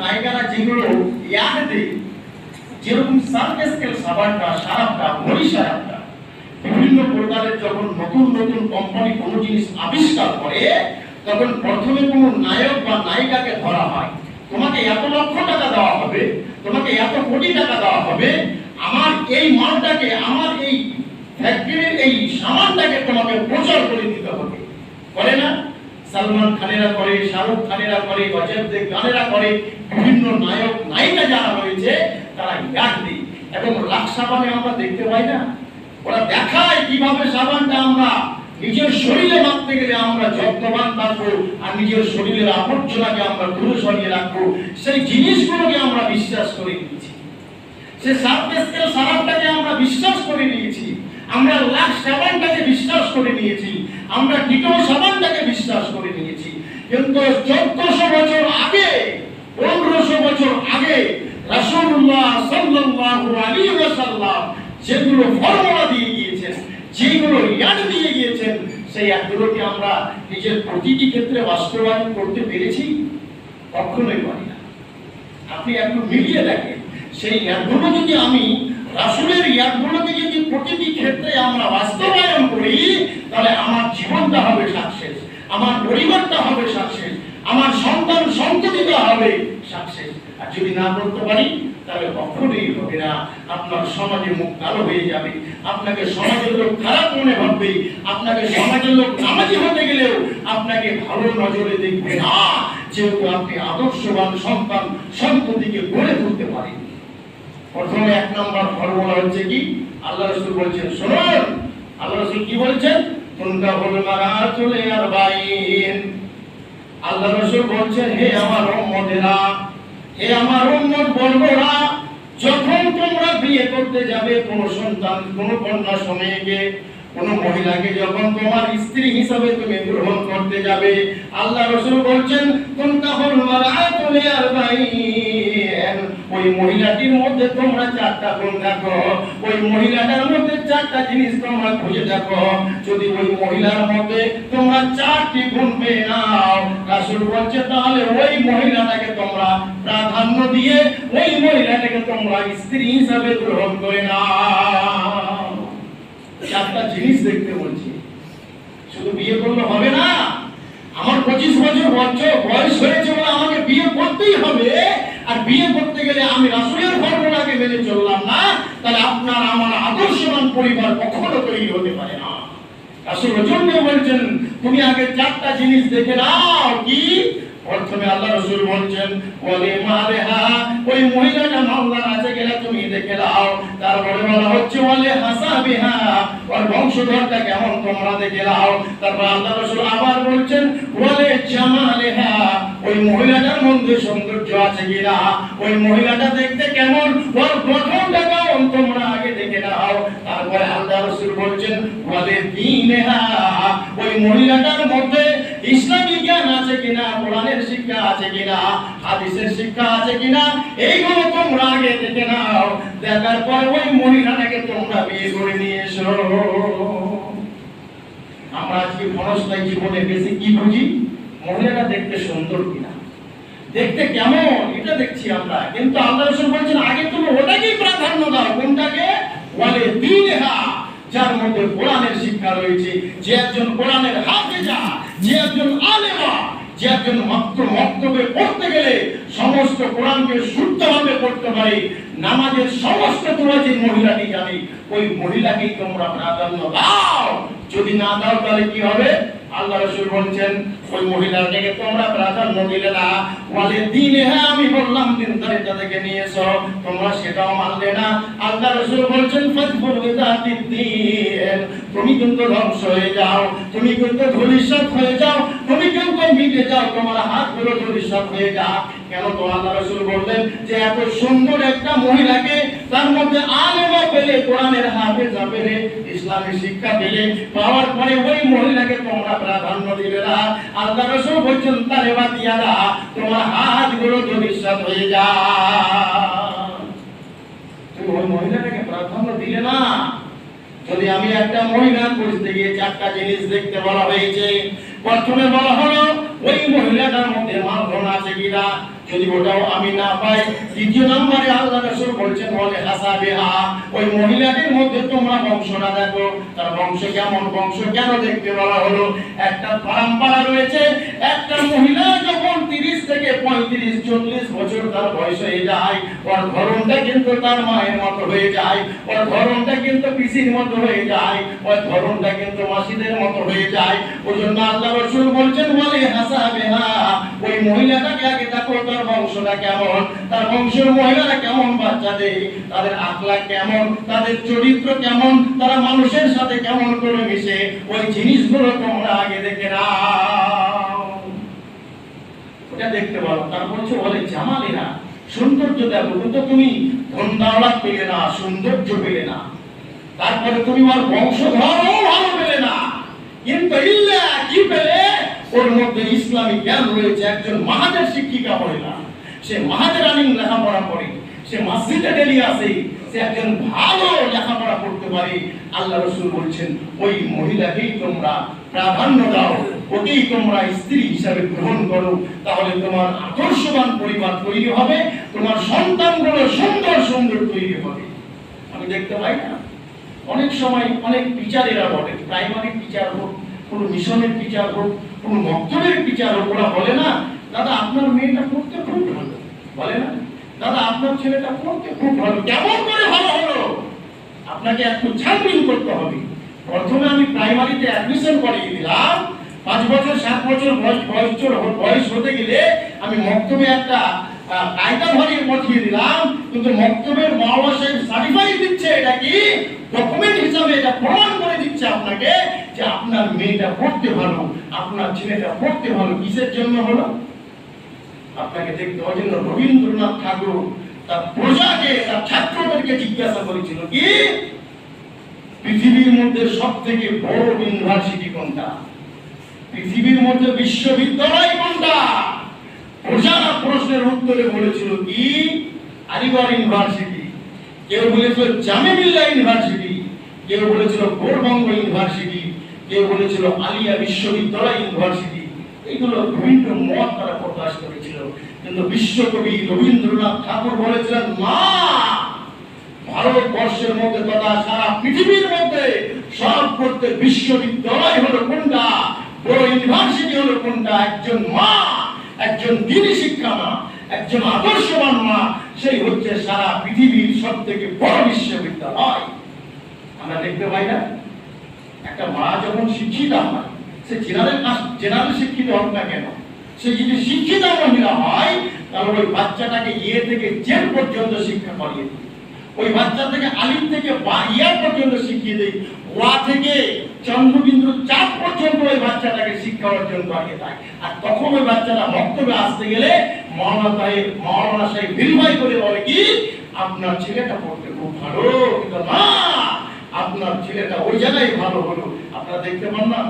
নায়িকারা যেগুলো ইয়াদ দেয়, যেরকম সার্কেস্কেল সাবানটা, সারাপটা, বড়ি সারাপটা, বিভিন্ন প্রকারের যখন নতুন নতুন কোম্পানি কোনো জিনিস আবিষ্কার করে, তখন প্রথমে কোনো নায়ক বা নায়িকাকে ধরা হয়, তোমাকে এত লক্ষ টাকা দেওয়া হবে, তোমাকে এত কোটি টাকা দেওয়া হবে, আমার এই মালটাকে, আমার এই ফ্যাক্টরির এই সামানটাকে তোমাকে প্রচার করে দিতে হবে। করে না? সালমান খানেরা করে, শাহরুখ খানেরা করে, অজয় দেবগানেরা করে, বিভিন্ন নায়ক নায়িকা যারা রয়েছে তারা ইয়াদ দেয়। এবং লাক্স সাবানে আমরা দেখতে পাই না, ওরা দেখায় কিভাবে সাবানটা আমরা নিজের শরীরে মাখতে গেলে আমরা যত্নবান থাকবো, আর নিজের শরীরের আবর্জনাকে আমরা দূরে সরিয়ে রাখবো। সেই জিনিসগুলোকে আমরা বিশ্বাস করে নিয়েছি, সে সার্ফেসকেল সাবানটাকে আমরা বিশ্বাস করে নিয়েছি, আমরা লাক্স সাবানটাকে বিশ্বাস করে নিয়েছি, আমরা ডিটল সাবানটাকে বিশ্বাস করে নিয়েছি। কিন্তু 1400 বছর আগে, 1500 বছর আগে রাসূলুল্লাহ সাল্লাল্লাহু আলাইহি ওয়াসাল্লাম যেগুলো ফর্মুলা দিয়ে গিয়েছেন, যেগুলো ইয়াদ দিয়ে গিয়েছেন, সেই ইয়াদগুলোকে আমরা নিজের প্রতিটি ক্ষেত্রে বাস্তবায়ন করতে পেরেছি? কখনোই পারি না। আপনি একটু মিলিয়ে দেখেন, সেই ইয়াদগুলো যদি আমি রাসূলের ইয়াদগুলোকে যদি প্রতিটি ক্ষেত্রে আমরা বাস্তবায়ন করি, তাহলে আমার জীবনটা হবে সাকসেস, আমার পরিবারটা হবে সাকসেস, আমার সন্তান সন্ততিটা হবে সাকসেস। আর যদি না করতে পারি তাহলে কখনোই হবে না। আপনার সমাজে মুখ কালো হয়ে যাবে, আপনাকে সমাজের লোক খারাপ মনে ভাববে, আপনাকে সমাজের লোক নামাজি হতে গেলেও আপনাকে ভালো নজরে দেখবে না, যেহেতু আপনি আদর্শবান সন্তান সন্ততিকে গড়ে তুলতে পারেন। প্রথমে 1 নম্বর ফর্মুলা হচ্ছে কি? আল্লাহ রাসূল বলছেন, শুনুন, আল্লাহ রাসূল কি বলছেন? তুনকাহুল মারাতুল আরবাঈন। আল্লাহ রাসূল বলছেন, হে আমার উম্মতেরা, হে আমার উম্মত বর্গরা, যখন তোমরা বিয়ে করতে যাবে কোন সন্তান, কোন কন্যা সময়েকে, কোন মহিলাকে যখন তোমার স্ত্রী হিসাবে তুমি গ্রহণ করতে যাবে, আল্লাহ রাসূল বলছেন, তুনকাহুল মারাতুল আরবাঈন। ওই মহিলাটির মধ্যে তোমরা 4টা গুণ দেখো, ওই মহিলাটার মধ্যে 4টা জিনিস তোমরা খুঁজে দেখো। যদি ওই মহিলার মধ্যে তোমরা 4টি গুণ পেয়ে নাও, রাসূল বলছে, তাহলে ওই মহিলাটাকে তোমরা প্রাধান্য দিয়ে ওই মহিলাটাকে তোমরা স্ত্রী হিসাবে গ্রহণ করে নাও। 4টা জিনিস দেখতে বলছি। শুধু বিয়ে করলে হবে না। আমার 25 বছর বয়স হয়েছে বলে আমাকে বিয়ে করতেই হবে, আর বিয়ে করতে গেলে আমি রাসূলের ফর্মুলাকে মেনে চললাম না, তাহলে আপনার আমার আদর্শবান পরিবার কখনো তৈরি হতে পারে না। রাসূল জন্য বলছেন, তুমি আগে 4টা জিনিস দেখে নাও। কি? প্রথমে আল্লাহ রাসূল বলছেন, ওয়ালি মালেহা, ওই মহিলাটা মাওলানা আছে কিনা তুমি দেখে নাও। তারপরে বলা হচ্ছে, ওয়ালি হাসাবিহা, ওর বংশধরটা কেমন তোমরা দেখে নাও। তারপর আল্লাহ রাসূল আবার বলছেন, ওয়ালি জামালেহা, ওই মহিলাটার মধ্যে সৌন্দর্য আছে কিনা, ওই মহিলাটা দেখতে কেমন, ওর গঠনটা কেমন তোমরা আগে দেখে নাও। তারপরে আল্লাহ রাসূল বলছেন, ওয়ালি দীনহা, ওই মহিলাটার মধ্যে ইসলামী জ্ঞান আছে কিনা, কোরআনের শিক্ষা আছে কিনা, হাদিসের শিক্ষা আছে কিনা, এইগুলো তোমরা আগে দেখে নাও। দেখার পর ওই মহিলাটাকে তোমরা বিয়ে করে নিয়ে এসো। আমরা আজকে মনস্থায়ী জীবনে বেশি কি বুঝি? মহিলাটা দেখতে সুন্দর কিনা, দেখতে কেমন, এটা দেখছি আমরা। কিন্তু আল্লাহ রাসূল বলছেন, আগে তুমি ওটাকেই প্রাধান্য দাও। কোনটাকে? ওয়ালি দীনহা, যার মধ্যে কোরআনের শিক্ষা রয়েছে, যে একজন কোরআনের হাফেজা, যে একজন আলেমা, যে একজন মক্তবে পড়তে গেলে সমস্ত কোরআনকে শুদ্ধভাবে পড়তে পারে, নামাজের সমস্ত দোয়া যে মহিলাটি জানে, ওই মহিলাকেই তোমরা প্রাধান্য দাও। যদি না দাও তাহলে কি হবে? আল্লাহ রাসূল বলছেন, ওই মহিলাটাকে তোমরা প্রাধান্য দিলে না। ওয়ালি দীনহা, আমি বললাম দিনদারিতা থেকে নিয়ে এসো, তোমরা সেটাও মানলে না। আল্লাহ রাসূল বলছেন, ফাজফুর বিযাতিদ দীন, তুমি কিন্তু ধ্বংস হয়ে যাও, তুমি কিন্তু ধূলিসাৎ হয়ে যাও, তুমি কিন্তু মিটে যাও, তোমার হাতগুলো ধূলিসাৎ হয়ে যাও। কেন? তো আল্লাহ রাসূল বললেন যে এত সুন্দর একটা মহিলাকে, তার মধ্যে আলেমা পেলে, কোরআনের হাফেজা পেলে, ইসলামী শিক্ষা পেলে, পাওয়ার পরে ওই মহিলাকে তোমরা প্রাধান্য দিলে না। আল্লাহ রাসূল বলছেন, তারে বাতিয়ারা, তোমার হাতগুলো ধূলিসাৎ হয়ে যায়, তুমি ওই মহিলাটাকে প্রাধান্য দিলে না। যদি আমি একটা মহিলার পরিস্থিতি গিয়ে 4টা জিনিস দেখতে বলা হয়েছে। প্রথমে বলা হলো ওই মহিলাটার মধ্যে মাখন আছে কিনা, যদি ওটাও আমি না পাই, দ্বিতীয় নম্বরে আল্লাহ রাসূল বলছেন ওয়ালি হাসাবিহা, ওই মহিলাটির মধ্যে তোমরা বংশটা দেখো, তার বংশ কেমন, বংশ কেন দেখতে বলা হলো? একটা পরম্পরা রয়েছে, একটা মহিলা যখন 30 থেকে 35 40 বছর তার বয়স হয়ে যায়, ওর ধরনটা কিন্তু তার মায়ের মতো হয়ে যায়, ওর ধরনটা কিন্তু পিসির মতো হয়ে যায়, ওর ধরনটা কিন্তু মাসিদের মতো হয়ে যায়। ওইজন্য আল্লাহ রাসূল বলছেন ওয়ালি হাসাবিহা, ওই মহিলাটাকে আগে দেখো তার বংশটা কেমন, তার বংশের মহিলারা কেমন বাচ্চা দেয়, তাদের আখলাক কেমন, তাদের চরিত্র কেমন, তারা মানুষের সাথে কেমন করে মিশে, ওই জিনিসগুলো তোমরা আগে দেখে নাও, ওটা দেখতে পারো। তারপর হচ্ছে বলে জামালিহা, সৌন্দর্য দেখো, কিন্তু তুমি ধন দৌলত পেলে না, সৌন্দর্য পেলে না, তারপরে তুমি ওর বংশধরও ভালো পেলে না, কিন্তু ইল্লা কি পেলে? ওর মধ্যে ইসলামিক জ্ঞান রয়েছে। একজন মাহাদের শিক্ষিকা মহিলা, সে মাহাদের আলিম লেখাপড়া করে, সে মসজিদে ডেলি আসে, সে একজন ভালো লেখাপড়া করতে পারে। আল্লাহ রাসূল বলছেন ওই মহিলাকেই তোমরা প্রাধান্য দাও, ওকেই তোমরা স্ত্রী হিসাবে গ্রহণ করো, তাহলে তোমার আদর্শবান পরিবার তৈরি হবে, তোমার সন্তানগুলো সুন্দর সুন্দর তৈরি হবে। আমি দেখতে পাই না অনেক সময় অনেক টিচারেরা বলে, প্রাইমারি টিচার হোক, কোন মিশনের টিচার হোক, কোন মক্তবের টিচার হোক, ওরা বলে না দাদা আপনার মেয়েটা পড়তে খুব ভালো, বলে না দাদা আপনার ছেলেটা পড়তে খুব ভালো। কেমন করে ভালো হলো? আপনাকে একটু ছানবিন করতে হবে। প্রথমে আমি প্রাইমারিতে অ্যাডমিশন করিয়ে দিলাম, 5 বছর 7 বছর বয়স হতে গেলে আমি মক্তবে একটা কায়দা ভরিয়ে পাঠিয়ে দিলাম, কিন্তু মক্তবের মাওলানা সাহেব সার্টিফাই দিচ্ছে, এটা কি ডকুমেন্ট হিসাবে এটা প্রমাণ করে দিচ্ছে আপনাকে যে আপনার মেয়েটা পড়তে ভালো, আপনার ছেলেটা পড়তে ভালো। কিসের জন্য হলো? আপনাকে দেখতে হয় জন্য রবীন্দ্রনাথ ঠাকুর তার প্রজাকে, তার ছাত্রদেরকে জিজ্ঞাসা করেছিল কি পৃথিবীর মধ্যে সবথেকে বড় ইউনিভার্সিটি কোনটা, পৃথিবীর মধ্যে বিশ্ববিদ্যালয় কোনটা? প্রজারা প্রশ্নের উত্তরে বলেছিল কি আলিগড় ইউনিভার্সিটি, কেউ বলেছিল জামে মিল্লাহ ইউনিভার্সিটি, কেউ বলেছিল গৌড়বঙ্গ ইউনিভার্সিটি, কেউ বলেছিল আলিয়া বিশ্ববিদ্যালয় ইউনিভার্সিটি। এইগুলো বিভিন্ন মত তারা প্রকাশ করেছিল, কিন্তু বিশ্বকবি রবীন্দ্রনাথ ঠাকুর বলেছিলেন না, ভারতবর্ষের মধ্যে তথা সারা পৃথিবীর মধ্যে সব করতে বিশ্ববিদ্যালয় হলো কোনটা, বড় ইউনিভার্সিটি হলো কোনটা? একজন মা, একজন দ্বীনি শিক্ষা মা, একজন আদর্শবান মা, সেই হচ্ছে সারা পৃথিবীর সব থেকে বড় বিশ্ববিদ্যালয়। আমরা দেখতে পাই না একটা মা যখন শিক্ষিতা হয়, সে জেনারেল শিক্ষিত হোক না কেন, সে যদি শিক্ষিত মহিলা হয় তাহলে ওই বাচ্চাটাকে ইয়ে থেকে জেড পর্যন্ত শিক্ষা করিয়ে দিই, ওই বাচ্চা থেকে আলিম থেকে বা ইয়া পর্যন্ত শিখিয়ে দেয়, ওয়া থেকে চন্দ্রবিন্দু চাঁদ পর্যন্ত ওই বাচ্চাটাকে শিক্ষা অর্জন করিয়ে দেয়। আর তখন ওই বাচ্চাটা বক্তব্যে আসতে গেলে মাওলানা সাহেব ভেরিফাই করে বলে কি আপনার ছেলেটা পড়তে খুব ভালো, কিন্তু না আপনার ছেলেটা ওই জায়গায় ভালো হলো। আপনারা দেখতে পান না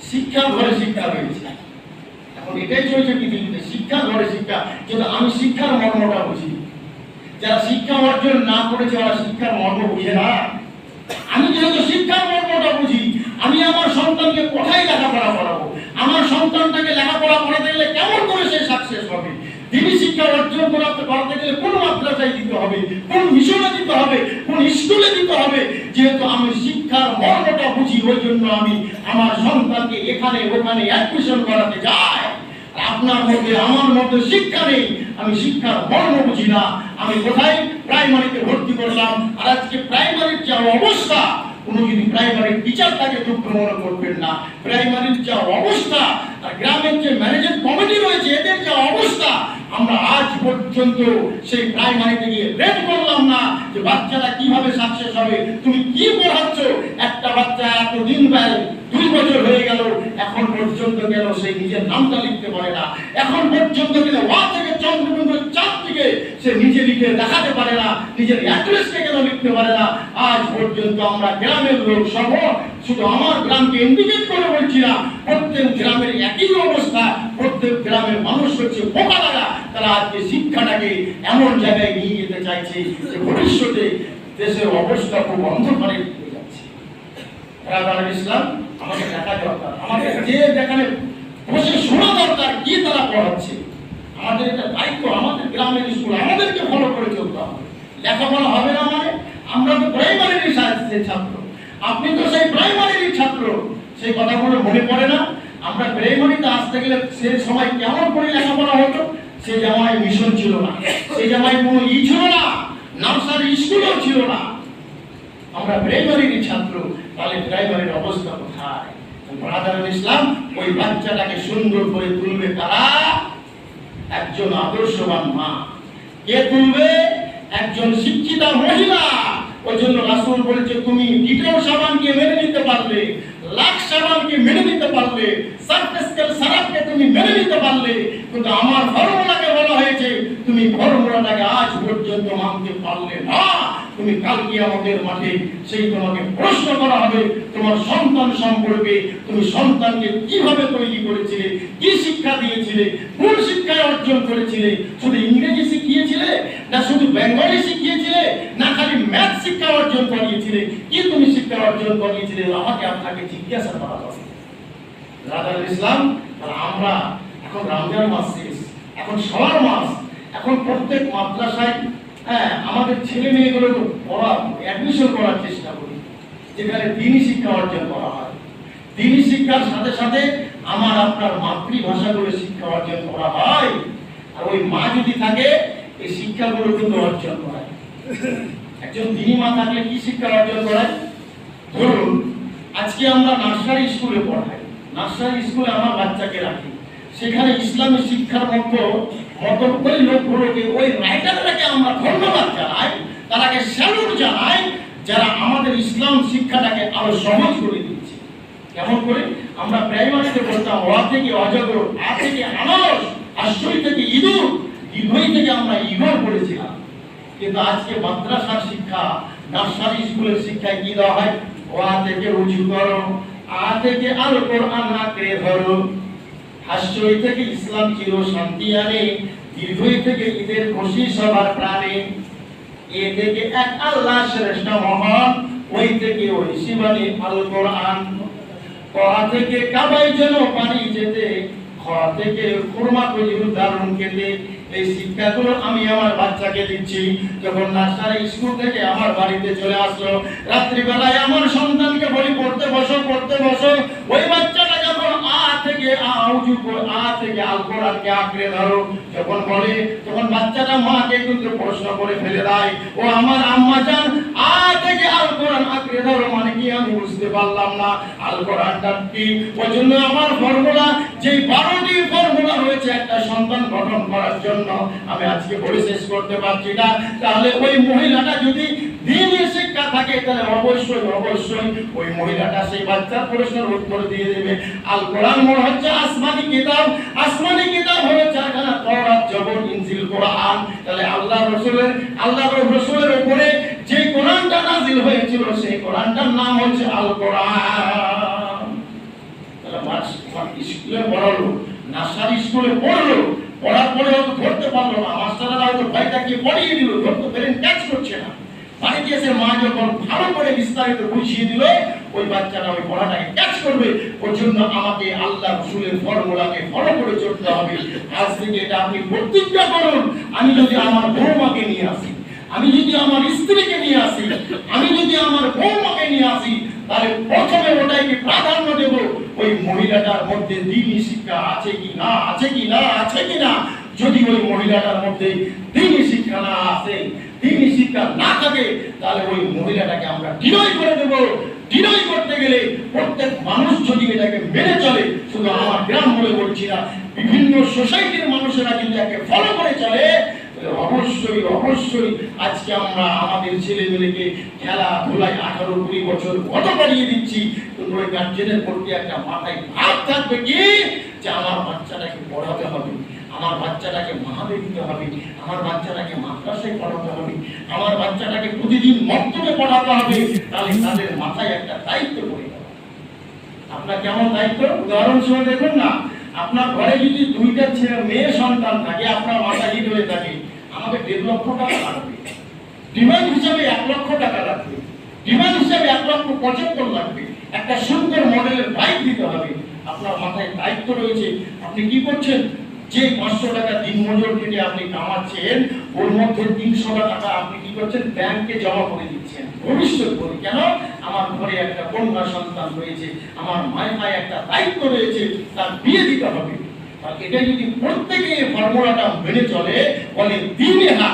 শিক্ষা ঘরে শিক্ষা হয়েছে, এখন এটাই চলছে পৃথিবীতে, শিক্ষা ঘরে শিক্ষা। কিন্তু আমি শিক্ষার মর্মটা বুঝি, যারা শিক্ষা অর্জন না করেছে ওরা শিক্ষার মর্ম বুঝে না। আমি যেহেতু শিক্ষার মর্মটা বুঝি, আমি আমার সন্তানকে কোথায় লেখাপড়া করাবো, আমার সন্তানটাকে লেখাপড়া করাতে গেলে কেমন করে সে সাকসেস হবে, দিনী শিক্ষা অর্জন করাতে গেলে কোন মাদ্রাসায় দিতে হবে, কোন মিশনে দিতে হবে, কোন স্কুলে দিতে হবে। যেহেতু আমি শিক্ষার মর্মটা বুঝি, ওই জন্য আমি আমার সন্তানকে এখানে ওখানে অ্যাডমিশন করাতে যাই। আপনার মধ্যে আমার মধ্যে শিক্ষা নেই, আমি শিক্ষার মর্ম বুঝি না। আমি কোথায় প্রাইমারিতে ভর্তি করলাম, আর আজকে প্রাইমারির যা অবস্থা, কোনো যদি প্রাইমারি টিচার তাকে দুঃখ মনে করবেন না। প্রাইমারির যা অবস্থা, আর গ্রামের যে ম্যানেজিং কমিটি রয়েছে এদের যা অবস্থা, আমরা আজ পর্যন্ত সেই প্রাইমারিতে গিয়ে রেড করলাম না যে বাচ্চাটা কিভাবে সাকসেস হবে। তুমি কি পড়াচ্ছ? একটা বাচ্চা এতদিন প্রায় 2 বছর হয়ে গেল, এখন পর্যন্ত কেন সেই নিজের নামটা লিখতে পারে না? এখন পর্যন্ত কেন ওয়া থেকে চন্দ্রবিন্দু চাঁদ থেকে সে নিজে লিখে দেখাতে পারে না? নিজের অ্যাড্রেসটা কেন লিখতে পারে না? আজ পর্যন্ত আমরা গ্রামের লোক সহ, শুধু আমার গ্রামকে ইন্ডিকেট করে বলছি না, প্রত্যেক গ্রামের একই অবস্থা। প্রত্যেক গ্রামের মানুষ হচ্ছে বোকা লাগা, তারা আজকে শিক্ষাটাকে এমন জায়গায় নিয়ে যেতে চাইছে যে ভবিষ্যতে দেশের অবস্থা খুব অন্ধকারে হয়ে যাচ্ছে। ইসলাম আমাকে দেখা দরকার, আমাকে যে যেখানে বসে শোনা দরকার কি তারা পড়াচ্ছে। আমাদের এটা দায়িত্ব, আমাদের গ্রামের স্কুল আমাদেরকে ফলো করে চলতে হবে। লেখাপড়া হবে না মানে আমরা তো প্রাইমারির ছাত্র, আপনি তো সেই প্রাইমারির ছাত্র, সেই কথাগুলো মনে পড়ে না? আমরা প্রাইমারিতে আসতে গেলে সেই সময় কেমন করে লেখাপড়া হতো? সেই জামায় মিশন ছিল না, সেই জামায় কোনো ছিল না, নার্সারি স্কুলও ছিল না। আমরা প্রাইমারির ছাত্র, তাহলে প্রাইমারির অবস্থা কোথায়? ব্রাদারুল ইসলাম ওই বাচ্চাটাকে সুন্দর করে তুলবে তারা একজন আদর্শবান মা। কে তুলবে? একজন শিক্ষিতা মহিলা। ওই জন্য রাসূল বলেছে, তুমি ডিটল সাবানকে মেনে নিতে পারলে, লাক্স সাবানকে মেনে নিতে পারলে, সার্ফেক্সেল সারাপকে তুমি মেনে নিতে পারলে, কিন্তু আমার ফর্মুলাকে বলা হয়েছে তুমি ফর্মুলাটাকে আজ পর্যন্ত মানতে পারলে না। তুমি কাল কিয়ামতের মাঠে সেই তোমাকে প্রশ্ন করা হবে তোমার সন্তান সম্পর্কে। তুমি সন্তানকে কিভাবে তৈরি করেছিলে, কি শিক্ষা দিয়েছিলে, কোন শিক্ষায় অর্জন করেছিলে? শুধু ইংরেজি শিখিয়েছিলে, না শুধু বেঙ্গলি শিখিয়েছিলে, না খালি ম্যাথ শিক্ষা অর্জন করিয়েছিলে? কি তুমি শিক্ষা অর্জন করিয়েছিলে? আমাকে আপনাকে জিজ্ঞাসা করা হবে। ব্রাদারুল ইসলাম, আমরা এখন রমজান মাস শেষ, এখন সবার মাস, এখন প্রত্যেক মাদ্রাসায় আমাদের ছেলে মেয়েগুলো পড়া অ্যাডমিশন করার চেষ্টা করি, যেখানে দ্বীনি শিক্ষা অর্জন করা হয়। দ্বীনি শিক্ষার সাথে সাথে আমার আপনার মাতৃভাষাগুলো শিক্ষা অর্জন করা হয়। আর ওই মা যদি থাকে, এই শিক্ষাগুলো কিন্তু অর্জন করায়। একজন দ্বীনি মা থাকলে কি শিক্ষা অর্জন করায়? ধরুন আজকে আমরা নার্সারি স্কুলে পড়াই, নার্সারি স্কুলে আমার বাচ্চাকে রাখি, সেখানে ইসলামী শিক্ষার মতো ওই লোকগুলোকে, ওই রাইটারটাকে আমরা ধন্যবাদ জানাই, তারাকে স্যালুট জানাই, যারা আমাদের ইসলাম শিক্ষাটাকে আরো সহজ করে দিচ্ছে। কেমন করে? আমরা প্রাইমারিতে বলতাম অ থেকে অজগর, আ থেকে আনারস, আশ্রয় থেকে ইঁদুর, ইভই থেকে আমরা ইগর পড়েছিলাম। কিন্তু আজকে মাদ্রাসার শিক্ষা, নার্সারি স্কুলের শিক্ষায় কি দেওয়া হয়? অ থেকে রুজু করো, আ থেকে আল কোরআন আঁকড়ে ধরো, আশ্রয় থেকে ইসলাম চির শান্তি আনে, দীর্ঘই থেকে ঈদের খুশি সবার প্রাণে, এ থেকে এক আল্লাহ শ্রেষ্ঠ মহান, ওই থেকে ওই শিবানী আল কোরআন, ক থেকে কাবায় যেন পানি যেতে, খ থেকে খুরমা কলির দারুণ খেতে। এই শিক্ষাগুলো আমি আমার বাচ্চাকে দিচ্ছি। যখন নার্সারি স্কুল থেকে আমার বাড়িতে চলে আসলো, রাত্রিবেলায় আমার সন্তানকে বলি পড়তে বসো, পড়তে বসো। ওই বাচ্চাটা যখন আ থেকে আ থেকে আল কোরআনকে আঁকড়ে ধরো যখন বলে, তখন বাচ্চাটা মাকে কিন্তু প্রশ্ন করে ফেলে দেয়, ও আমার আম্মা জান, আ থেকে আল কোরআন আঁকড়ে ধরো মানে কি? আমি বুঝতে পারলাম না আল কোরআনটা কি। ওই জন্য আমার ফর্মুলা, যে 12টি ফর্মুলা রয়েছে একটা সন্তান গঠন করার জন্য, আমি আজকে বলে শেষ করতে পারছি না। তাহলে ওই মহিলাটা যদি দ্বীনি শিক্ষা থাকে, তাহলে অবশ্যই অবশ্যই ওই মহিলাটা সেই বাচ্চার প্রশ্নের উত্তর দিয়ে দেবে। আল কোরআন মনে হচ্ছে আসমানি কিতাব, আসমানি কিতাব হলো চারখানা, তাওরাত, জবর, ইনজিল, কোরআন। তাহলে আল্লাহর রাসূলের উপরে যে কোরআনটা নাযিল হয়েছিল, সেই কোরআনটার নাম হচ্ছে আল কোরআন। তাহলে স্কুলে পড়ালো, নার্সারি স্কুলে পড়লো, পড়ার পরে হয়তো ধরতে পারলো না, মাস্টাররা হয়তো ভয়টাকে পড়িয়ে দিল, ধরতে পেরেন, ক্যাচ করছে না। বাড়িতে এসে মা যখন ভালো করে বিস্তারিত বুঝিয়ে দিল, ওই বাচ্চাটা ওই পড়াটাকে ক্যাচ করবে। ওর জন্য আমাকে আল্লাহ রাসূলের ফর্মুলাকে ফলো করে চলতে হবে। আজ থেকে এটা আপনি প্রতিজ্ঞা করুন, আমি যদি আমার বৌমাকে নিয়ে আসি, আমি যদি আমার স্ত্রীকে নিয়ে আসি, আমি যদি আমার বৌমাকে নিয়ে আসি, তাহলে প্রথমে ওটাকে প্রাধান্য দেব, ওই মহিলাটার মধ্যে দ্বীনি শিক্ষা আছে কি না, আছে কি না, আছে কি না। যদি ওই মহিলাটার মধ্যে দ্বীনি শিক্ষা না আসে, দ্বীনি শিক্ষা না থাকে, তাহলে ওই মহিলাটাকে আমরা ডিনাই করে দেব। ডিনাই করতে গেলে প্রত্যেক মানুষ যদি এটাকে মেনে চলে, শুধু আমার গ্রাম বলে বলছি না, বিভিন্ন সোসাইটির মানুষেরা যদি এটাকে ফলো করে চলে, অবশ্যই অবশ্যই আজকে আমরা আমাদের ছেলেমেয়েকে খেলাধুলায় 18-20 বছর কত বাড়িয়ে দিচ্ছি, কিন্তু ওই গার্জেনের প্রতি একটা মাথায় ভাব থাকবে কি, যে আমার বাচ্চাটাকে পড়াতে হবে, আমার বাচ্চাটাকে মাহাবে দিতে হবে, আমার বাচ্চাটাকে মাদ্রাসায় পড়াতে হবে, আমার বাচ্চাটাকে প্রতিদিন মক্তবে পড়াতে হবে। তাহলে তাদের মাথায় একটা দায়িত্ব পড়ে গেল। আপনার কেমন দায়িত্ব? উদাহরণস্বরূপ দেখুন না, আপনার ঘরে যদি 2টা মেয়ে সন্তান থাকে, আপনার মাথায় হিট হয়ে থাকে, আমাকে 1.5 লক্ষ টাকা লাগবে, ডিমান্ড হিসাবে 1 লক্ষ টাকা লাগবে, ডিমান্ড হিসাবে 1,75,00,000 লাগবে, একটা সুন্দর মডেলের বাইক দিতে হবে। আপনার মাথায় দায়িত্ব রয়েছে, আপনি কি করছেন? যে 500 টাকা দিনমজুর খেটে আপনি কামাচ্ছেন, ওর মধ্যে 300 টাকা আপনি কি করছেন, ব্যাংকে জমা করে দিচ্ছেন ভবিষ্যৎ বলে। কেন? আমার ঘরে একটা কন্যা সন্তান রয়েছে, আমার মায়ের একটা দায়িত্ব রয়েছে, তার বিয়ে দিতে হবে। আর এটা যদি প্রত্যেকে ফর্মুলাটা মেনে চলে, বলে দিনে হা